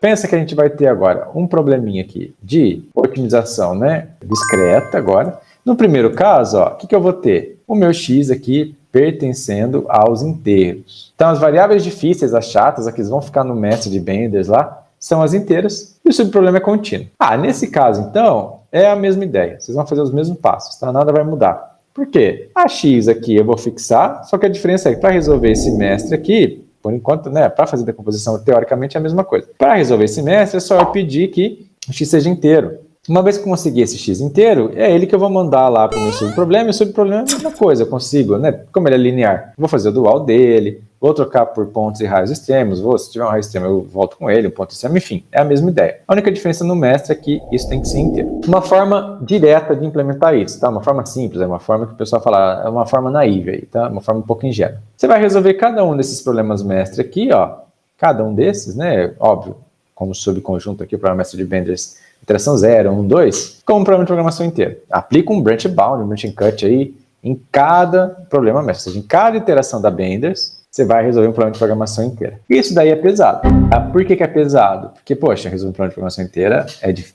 Pensa que a gente vai ter agora um probleminha aqui de otimização, né, discreta agora. No primeiro caso, ó, o que eu vou ter? O meu x aqui pertencendo aos inteiros. Então, as variáveis difíceis, as chatas, as que vão ficar no mestre de Benders lá, são as inteiras e o subproblema é contínuo. Nesse caso, então, é a mesma ideia. Vocês vão fazer os mesmos passos, tá? Nada vai mudar. Por quê? A x aqui eu vou fixar, só que a diferença é que para resolver esse mestre aqui, por enquanto, né, para fazer decomposição, teoricamente é a mesma coisa. Para resolver esse mestre, é só eu pedir que o x seja inteiro. Uma vez que eu conseguir esse x inteiro, é ele que eu vou mandar lá para o meu subproblema, e o subproblema é a mesma coisa, eu consigo, né? Como ele é linear, vou fazer o dual dele, vou trocar por pontos e raios extremos, se tiver um raio extremo eu volto com ele, um ponto extremo, enfim, é a mesma ideia. A única diferença no mestre é que isso tem que ser inteiro. Uma forma direta de implementar isso, tá? Uma forma simples, é uma forma que o pessoal fala, é uma forma naiva aí, tá? Uma forma um pouco ingênua. Você vai resolver cada um desses problemas mestre aqui, ó, cada um desses, né? Óbvio, como subconjunto aqui, o problema mestre de Benders, iteração 0, 1, 2, como um problema de programação inteiro. Aplica um branch bound, um branch cut aí, em cada problema mestre, ou seja, em cada iteração da Benders, você vai resolver um problema de programação inteira. Isso daí é pesado. Tá? Por que é pesado? Porque, poxa, resolver um problema de programação inteira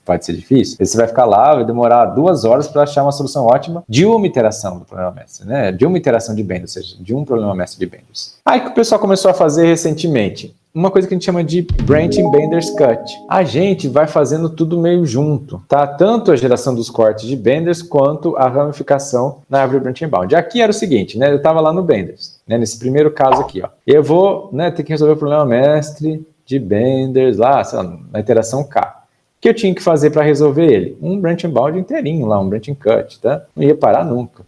pode ser difícil. Você vai ficar lá, vai demorar 2 horas para achar uma solução ótima de uma iteração do problema mestre, né? De uma iteração de Benders, ou seja, de um problema mestre de Benders. Aí que o pessoal começou a fazer recentemente uma coisa que a gente chama de branching Benders cut. A gente vai fazendo tudo meio junto, tá? Tanto a geração dos cortes de Benders quanto a ramificação na árvore branching bound. Aqui era o seguinte, né? Eu estava lá no Benders, né? Nesse primeiro caso aqui, ó. Eu vou, né, ter que resolver o problema mestre de Benders lá, sei lá, na iteração K. O que eu tinha que fazer para resolver ele? Um branching bound inteirinho lá, um branching cut, tá? Não ia parar nunca.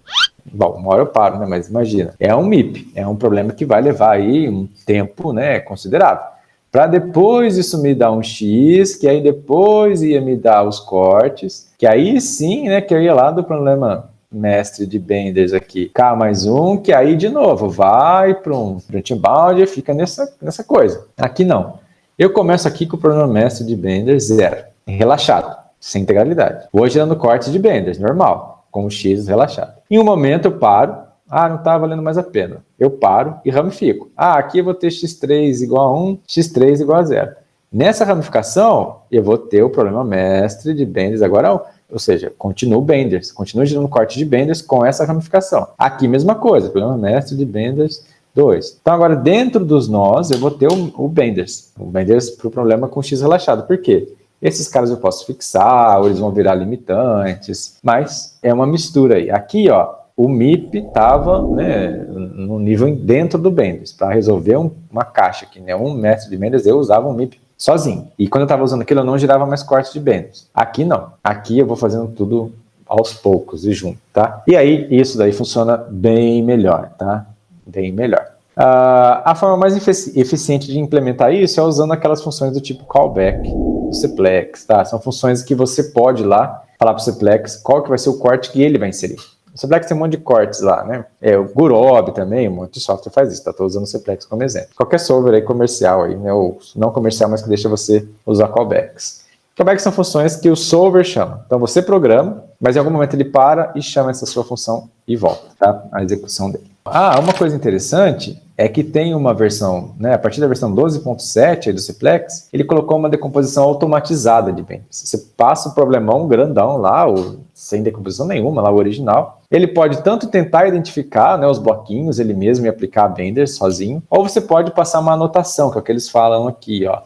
Bom, uma hora eu paro, né? Mas imagina, é um MIP, é um problema que vai levar aí um tempo, né, considerável. Para depois isso me dar um X, que aí depois ia me dar os cortes, que aí sim, né, que eu ia lá do problema mestre de Benders aqui, K mais 1, que aí de novo vai para um branching bound e fica nessa coisa. Aqui não. Eu começo aqui com o problema mestre de Benders 0, relaxado, sem integralidade. Vou gerando corte de Benders, normal, com o X relaxado. Em um momento eu paro, não está valendo mais a pena. Eu paro e ramifico. Aqui eu vou ter x3 igual a 1, x3 igual a 0. Nessa ramificação, eu vou ter o problema mestre de Benders agora 1. Ou seja, continuo Benders, continuo gerando corte de Benders com essa ramificação. Aqui mesma coisa, problema mestre de Benders 2. Então agora dentro dos nós eu vou ter o Benders. O Benders para o problema com x relaxado. Por quê? Esses caras eu posso fixar, ou eles vão virar limitantes, mas é uma mistura aí. Aqui, ó, o MIP estava, né, no nível dentro do Benders. Para resolver uma caixa aqui, né, um mestre de Benders, eu usava um MIP sozinho. E quando eu estava usando aquilo, eu não girava mais cortes de Benders. Aqui não. Aqui eu vou fazendo tudo aos poucos e junto, tá? E aí, isso daí funciona bem melhor, tá? Bem melhor. A forma mais eficiente de implementar isso é usando aquelas funções do tipo callback, do Cplex, tá? São funções que você pode lá falar para o Cplex qual que vai ser o corte que ele vai inserir. O Cplex tem um monte de cortes lá, né? O Gurob também, um monte de software faz isso, tá? Estou usando o Cplex como exemplo. Qualquer software aí comercial aí, né? Ou não comercial, mas que deixa você usar callbacks. Callbacks são funções que o solver chama. Então você programa, mas em algum momento ele para e chama essa sua função e volta, tá? A execução dele. Uma coisa interessante é que tem uma versão, né, a partir da versão 12.7 do Cplex, ele colocou uma decomposição automatizada de Benders. Você passa o problemão grandão lá, sem decomposição nenhuma, lá o original. Ele pode tanto tentar identificar, né, os bloquinhos, ele mesmo e aplicar a Benders sozinho, ou você pode passar uma anotação, que é o que eles falam aqui, ó.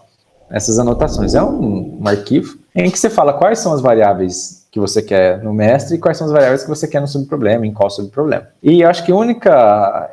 Essas anotações. É um arquivo em que você fala quais são as variáveis que você quer no mestre e quais são as variáveis que você quer no subproblema, em qual subproblema. E eu acho que a única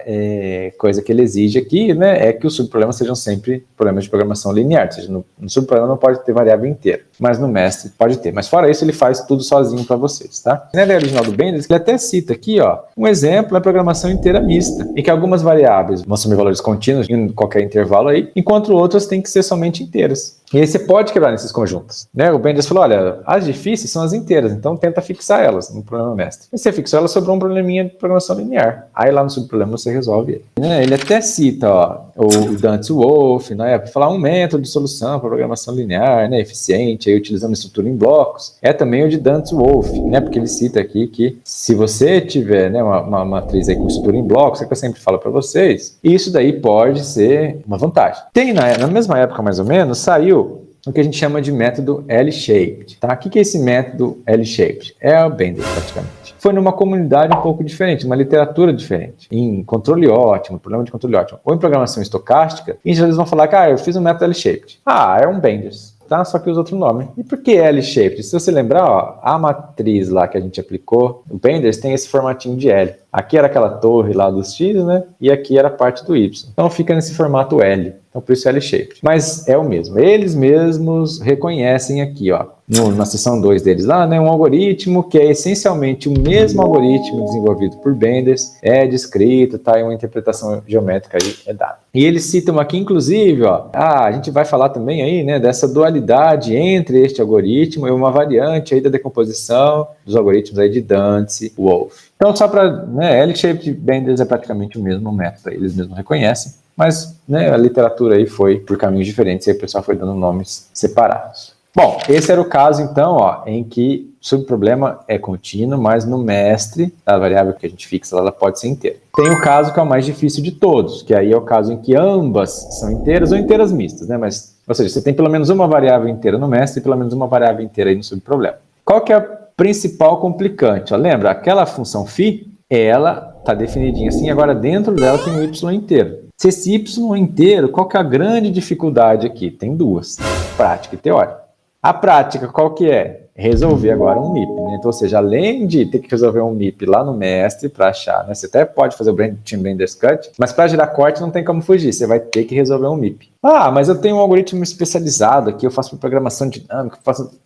coisa que ele exige aqui, né, é que os subproblemas sejam sempre problemas de programação linear, ou seja, no subproblema não pode ter variável inteira, mas no mestre pode ter. Mas fora isso, ele faz tudo sozinho para vocês, tá? Na ideia original do Benders, ele até cita aqui, ó, um exemplo é programação inteira mista, em que algumas variáveis vão assumir valores contínuos em qualquer intervalo aí, enquanto outras têm que ser somente inteiras. E aí você pode quebrar nesses conjuntos, né? O Benders falou, olha, as difíceis são as inteiras, então tenta fixar elas no problema mestre. E você fixou elas sobre um probleminha de programação linear. Aí lá no subproblema você resolve ele. Ele até cita, ó, o Dantes Wolff, né, para falar um método de solução para programação linear, né, eficiente, aí utilizando estrutura em blocos. É também o de Dantes Wolff, né, porque ele cita aqui que se você tiver, né, uma matriz aí com estrutura em blocos, é que eu sempre falo para vocês, isso daí pode ser uma vantagem. Tem na mesma época mais ou menos, saiu o que a gente chama de método L-shaped, tá? O que é esse método L-shaped? É o Benders, praticamente. Foi numa comunidade um pouco diferente, uma literatura diferente, em controle ótimo, problema de controle ótimo, ou em programação estocástica, e eles vão falar que, eu fiz um método L-shaped. É um Benders. Tá? Só que usa outro nome. E por que L-shaped? Se você lembrar, a matriz lá que a gente aplicou, o Benders tem esse formatinho de L. Aqui era aquela torre lá dos X, né? E aqui era a parte do Y. Então fica nesse formato L. Então por isso L-shaped. Mas é o mesmo. Eles mesmos reconhecem aqui, na seção 2 deles lá, né? Um algoritmo que é essencialmente o mesmo algoritmo desenvolvido por Benders, é descrito, tá? E uma interpretação geométrica aí é dada. E eles citam aqui, inclusive, a gente vai falar também aí, né? Dessa dualidade entre este algoritmo e uma variante aí da decomposição dos algoritmos aí de Dantzig, Wolff. Então, só para, L-shaped Benders é praticamente o mesmo método, eles mesmos reconhecem, mas a literatura aí foi por caminhos diferentes e aí o pessoal foi dando nomes separados. Bom, esse era o caso, então, em que o subproblema é contínuo, mas no mestre, a variável que a gente fixa, ela pode ser inteira. Tem o caso que é o mais difícil de todos, que aí é o caso em que ambas são inteiras ou inteiras mistas, né? Ou seja, você tem pelo menos uma variável inteira no mestre e pelo menos uma variável inteira aí no subproblema. Qual que é a principal complicante? Lembra, aquela função φ, ela está definidinha assim, agora dentro dela tem o y inteiro. Se esse y é inteiro, qual que é a grande dificuldade aqui? Tem duas, prática e teórica. A prática, qual que é? Resolver agora um MIP, né? Então, ou seja, além de ter que resolver um MIP lá no mestre para achar, né? Você até pode fazer o Team Benders Cut, mas para gerar corte não tem como fugir, você vai ter que resolver um MIP. Mas eu tenho um algoritmo especializado aqui, eu faço programação dinâmica,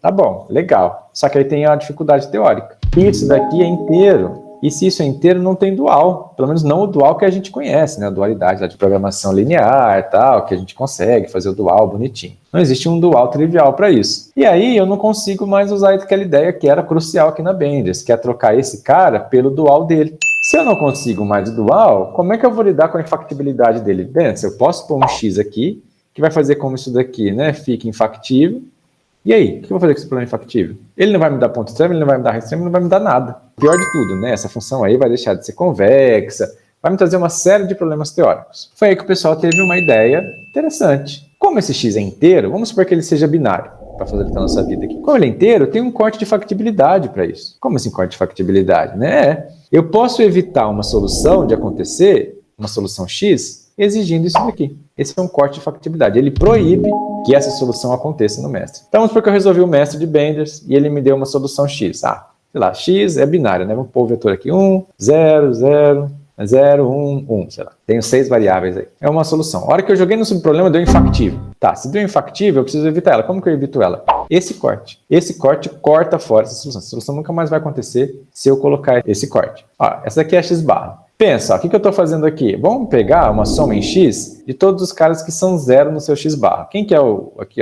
Tá bom, legal. Só que aí tem a dificuldade teórica. Isso daqui é inteiro. E se isso é inteiro, não tem dual. Pelo menos não o dual que a gente conhece, né? A dualidade lá de programação linear, tal, que a gente consegue fazer o dual bonitinho. Não existe um dual trivial para isso. E aí eu não consigo mais usar aquela ideia que era crucial aqui na Benders, que é trocar esse cara pelo dual dele. Se eu não consigo mais o dual, como é que eu vou lidar com a infactibilidade dele? Bem, eu posso pôr um x aqui, que vai fazer como isso daqui, né? Fica infactível. E aí, o que eu vou fazer com esse problema infactível? Ele não vai me dar ponto extremo, ele não vai me dar raiz extremo, ele não vai me dar nada. Pior de tudo, né? Essa função aí vai deixar de ser convexa, vai me trazer uma série de problemas teóricos. Foi aí que o pessoal teve uma ideia interessante. Como esse x é inteiro, vamos supor que ele seja binário, para facilitar a nossa vida aqui. Como ele é inteiro, tem um corte de factibilidade para isso. Como assim corte de factibilidade? Eu posso evitar uma solução de acontecer, uma solução x, exigindo isso daqui. Esse é um corte de factibilidade. Ele proíbe que essa solução aconteça no mestre. Então, vamos supor que eu resolvi o mestre de Benders e ele me deu uma solução x. Sei lá, x é binário, né? Vamos pôr o vetor aqui, 1, 0, 0, 0, 1, 1, sei lá. Tenho 6 variáveis aí. É uma solução. A hora que eu joguei no subproblema, deu infactível. Se deu infactível, eu preciso evitar ela. Como que eu evito ela? Esse corte. Esse corte corta fora essa solução. Essa solução nunca mais vai acontecer se eu colocar esse corte. Essa daqui é a x barra. Pensa, o que eu estou fazendo aqui? Vamos pegar uma soma em x de todos os caras que são zero no seu x barra. Quem que é aqui,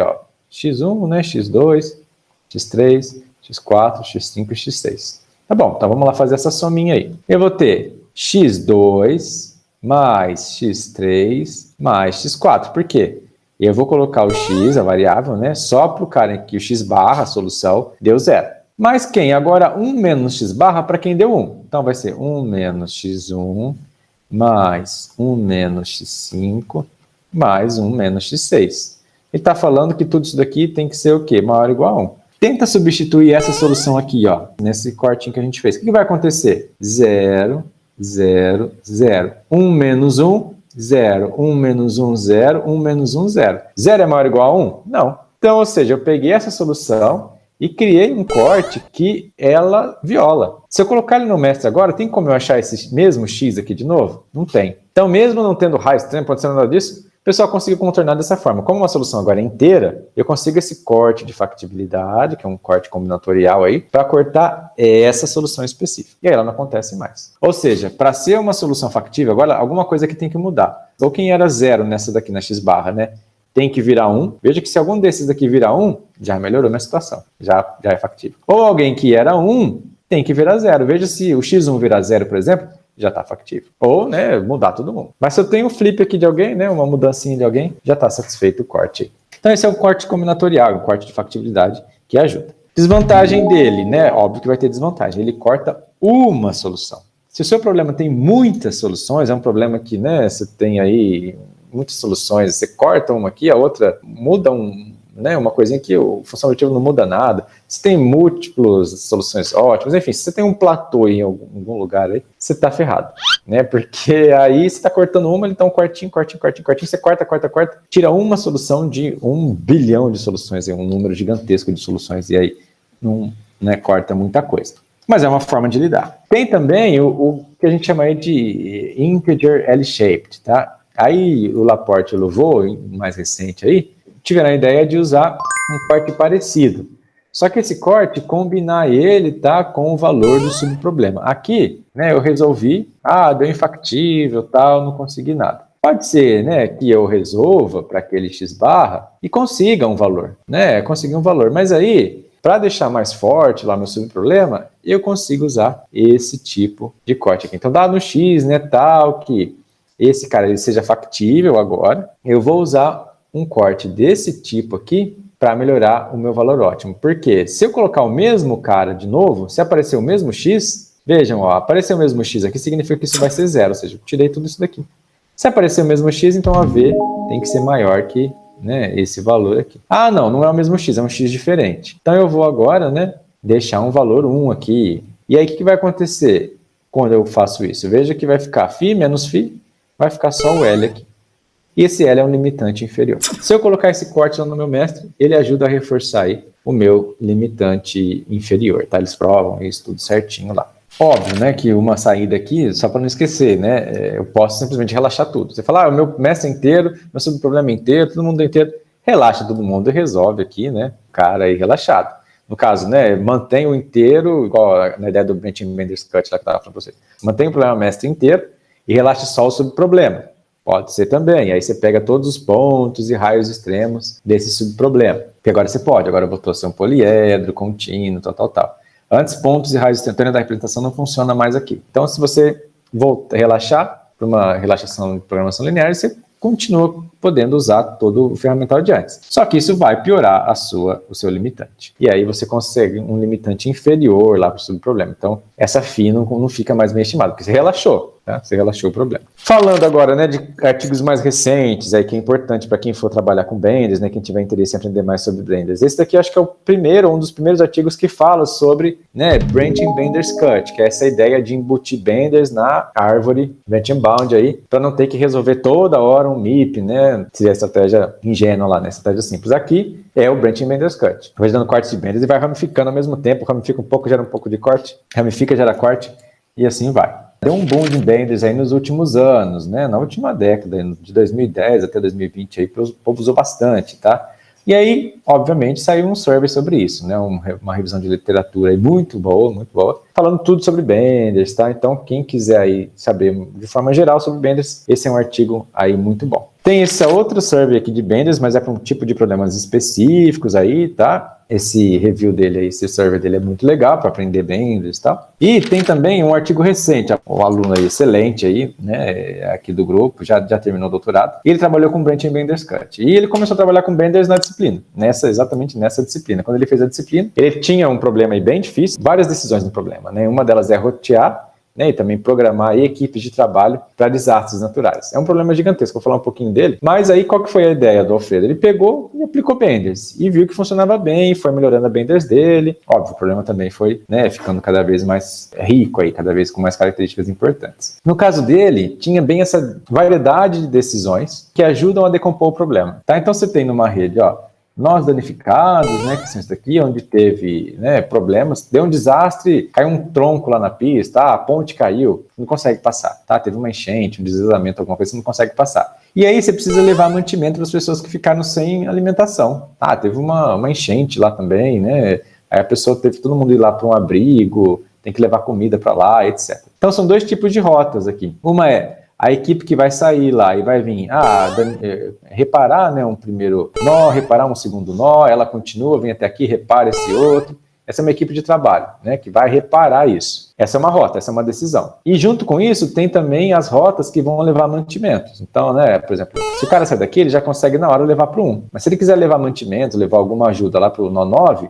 x1, né? x2, x3, x4, x5 e x6. Tá bom, então vamos lá fazer essa sominha aí. Eu vou ter x2 mais x3 mais x4. Por quê? Eu vou colocar o x, a variável, né? Só para o cara que o x barra, a solução, deu 0. Mas quem? Agora 1 menos x barra para quem deu 1. Então vai ser 1 menos x1 mais 1 menos x5 mais 1 menos x6. Ele está falando que tudo isso daqui tem que ser o quê? Maior ou igual a 1. Tenta substituir essa solução aqui, nesse cortinho que a gente fez. O que vai acontecer? 0, 0, 0. 1 menos 1, 0. 1 menos 1, 0. 1 menos 1, 0. 0 é maior ou igual a 1? Não. Então, ou seja, eu peguei essa solução e criei um corte que ela viola. Se eu colocar ele no mestre agora, tem como eu achar esse mesmo x aqui de novo? Não tem. Então, mesmo não tendo raiz extremo, pode ser nada disso, o pessoal conseguiu contornar dessa forma. Como uma solução agora é inteira, eu consigo esse corte de factibilidade, que é um corte combinatorial aí, para cortar essa solução específica. E aí ela não acontece mais. Ou seja, para ser uma solução factível, agora alguma coisa que tem que mudar. Ou quem era 0 nessa daqui na x barra, né? Tem que virar 1. Veja que se algum desses daqui virar 1, já melhorou minha situação. Já é factível. Ou alguém que era 1, tem que virar 0. Veja se o x1 virar 0, por exemplo, já está factível. Ou, mudar todo mundo. Mas se eu tenho um flip aqui de alguém, uma mudancinha de alguém, já está satisfeito o corte. Então esse é o corte combinatorial, o corte de factibilidade que ajuda. Desvantagem dele, óbvio que vai ter desvantagem. Ele corta uma solução. Se o seu problema tem muitas soluções, é um problema que, você tem aí muitas soluções, você corta uma aqui, a outra muda né, uma coisinha que o função objetiva não muda nada, se tem múltiplas soluções ótimas, enfim, se você tem um platô em algum lugar aí, você tá ferrado, né, porque aí você tá cortando uma, ele tá um quartinho, você corta, tira uma solução de 1 bilhão de soluções, é um número gigantesco de soluções, e aí não, né, corta muita coisa. Mas é uma forma de lidar. Tem também o que a gente chama aí de integer L-shaped, tá? Aí o Laporte e o Louvaux, mais recente aí, tiveram a ideia de usar um corte parecido. Só que esse corte, combinar ele, tá, com o valor do subproblema. Aqui, né, eu resolvi, deu infactível, tal, não consegui nada. Pode ser, né, que eu resolva para aquele x barra e consiga um valor, né, mas aí, para deixar mais forte lá meu subproblema, eu consigo usar esse tipo de corte aqui. Então, dado no x, né, tal, que esse cara ele seja factível agora, eu vou usar um corte desse tipo aqui para melhorar o meu valor ótimo. Porque se eu colocar o mesmo cara de novo, se aparecer o mesmo x, vejam, ó, apareceu o mesmo x aqui, significa que isso vai ser zero, ou seja, eu tirei tudo isso daqui. Se aparecer o mesmo x, então a v tem que ser maior que, né, esse valor aqui. Não é o mesmo x, é um x diferente. Então eu vou agora, né, deixar um valor 1 aqui. E aí o que vai acontecer quando eu faço isso? Veja que vai ficar φ menos φ, vai ficar só o L aqui. E esse L é um limitante inferior. Se eu colocar esse corte lá no meu mestre, ele ajuda a reforçar aí o meu limitante inferior, tá? Eles provam isso tudo certinho lá. Óbvio, né, que uma saída aqui, só para não esquecer, né, eu posso simplesmente relaxar tudo. Você fala, o meu mestre inteiro, meu subproblema inteiro, todo mundo inteiro, relaxa todo mundo e resolve aqui, né, cara aí relaxado. No caso, né, mantém o inteiro, igual na ideia do Branching Benders Cut lá que eu estava falando para vocês. Mantém o problema mestre inteiro e relaxa só o subproblema. Pode ser também. Aí você pega todos os pontos e raios extremos desse subproblema. Porque agora você pode. Agora voltou a ser um poliedro, contínuo, tal. Antes, pontos e raios extremos da representação não funciona mais aqui. Então, se você relaxar para uma relaxação de programação linear, você continua podendo usar todo o ferramental de antes. Só que isso vai piorar o seu limitante. E aí você consegue um limitante inferior lá para o subproblema. Então, essa φ não fica mais bem estimada, porque você relaxou. Tá? Você relaxou o problema. Falando agora, né, de artigos mais recentes, aí, que é importante para quem for trabalhar com Benders, né, quem tiver interesse em aprender mais sobre Benders. Esse daqui acho que é um dos primeiros artigos que fala sobre, né, Branching Benders Cut, que é essa ideia de embutir Benders na árvore Branching Bound aí, para não ter que resolver toda hora um MIP, né, se a estratégia ingênua lá, né, estratégia simples. Aqui é o Branching Benders Cut. Vai dando cortes de Benders e vai ramificando ao mesmo tempo, ramifica um pouco, gera um pouco de corte, ramifica, gera corte, e assim vai. Deu um boom de Benders aí nos últimos anos, né? Na última década, de 2010 até 2020, aí, o povo usou bastante, tá? E aí, obviamente, saiu um survey sobre isso, né? Uma revisão de literatura aí muito boa, falando tudo sobre Benders, tá? Então, quem quiser aí saber de forma geral sobre Benders, esse é um artigo aí muito bom. Tem esse outro survey aqui de Benders, mas é para um tipo de problemas específicos aí, tá? Esse review dele aí, esse survey dele é muito legal para aprender Benders e tal. E tem também um artigo recente, um aluno aí excelente aí, né, aqui do grupo, já terminou o doutorado, e ele trabalhou com Branching Benders Cut. E ele começou a trabalhar com Benders na disciplina, exatamente nessa disciplina. Quando ele fez a disciplina, ele tinha um problema aí bem difícil, várias decisões no problema, né? Uma delas é rotear, né, e também programar aí equipes de trabalho para desastres naturais. É um problema gigantesco, vou falar um pouquinho dele, mas aí qual que foi a ideia do Alfredo? Ele pegou e aplicou Benders, e viu que funcionava bem, foi melhorando a Benders dele. Óbvio, o problema também foi, né, ficando cada vez mais rico aí, cada vez com mais características importantes. No caso dele, tinha bem essa variedade de decisões que ajudam a decompor o problema, tá? Então você tem numa rede, ó, nós danificados, né, que são isso daqui, onde teve, né, problemas, deu um desastre, caiu um tronco lá na pista, a ponte caiu, não consegue passar, tá? Teve uma enchente, um deslizamento, alguma coisa, você não consegue passar. E aí você precisa levar mantimento para as pessoas que ficaram sem alimentação. Teve uma enchente lá também, né? Aí a pessoa teve todo mundo ir lá para um abrigo, tem que levar comida para lá, etc. Então são dois tipos de rotas aqui. Uma é a equipe que vai sair lá e vai vir reparar, né, um primeiro nó, reparar um segundo nó, ela continua, vem até aqui, repara esse outro. Essa é uma equipe de trabalho, né, que vai reparar isso. Essa é uma rota, essa é uma decisão. E junto com isso, tem também as rotas que vão levar mantimentos. Então, né, por exemplo, se o cara sai daqui, ele já consegue na hora levar para o 1. Mas se ele quiser levar mantimentos, levar alguma ajuda lá para o nó 9,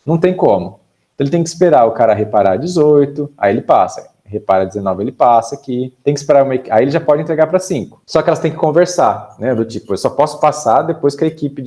não tem como. Então, ele tem que esperar o cara reparar 18, aí ele passa. Repara 19, ele passa aqui, tem que esperar aí ele já pode entregar para 5. Só que elas têm que conversar, né, do tipo, eu só posso passar depois que a equipe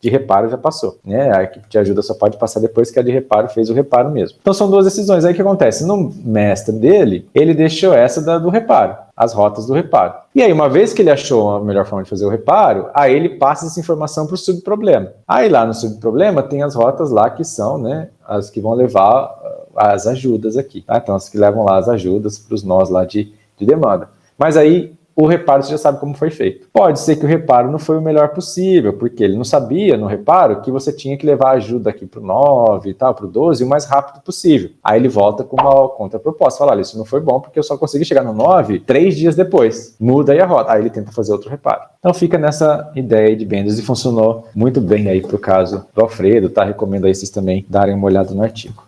de reparo já passou, né? A equipe de ajuda só pode passar depois que a de reparo fez o reparo mesmo. Então são 2 decisões. Aí o que acontece? No mestre dele, ele deixou essa do reparo, as rotas do reparo. E aí, uma vez que ele achou a melhor forma de fazer o reparo, aí ele passa essa informação para o subproblema. Aí lá no subproblema tem as rotas lá que são, né, as que vão levar as ajudas aqui, tá? Então as que levam lá as ajudas para os nós lá de demanda. Mas aí o reparo você já sabe como foi feito. Pode ser que o reparo não foi o melhor possível, porque ele não sabia no reparo que você tinha que levar a ajuda aqui para o 9 e tal, para o 12 o mais rápido possível. Aí ele volta com uma contraproposta, fala, olha, isso não foi bom porque eu só consegui chegar no 9 3 dias depois. Muda aí a rota. Aí ele tenta fazer outro reparo. Então fica nessa ideia de Benders e funcionou muito bem aí para o caso do Alfredo, tá? Recomendo aí vocês também darem uma olhada no artigo.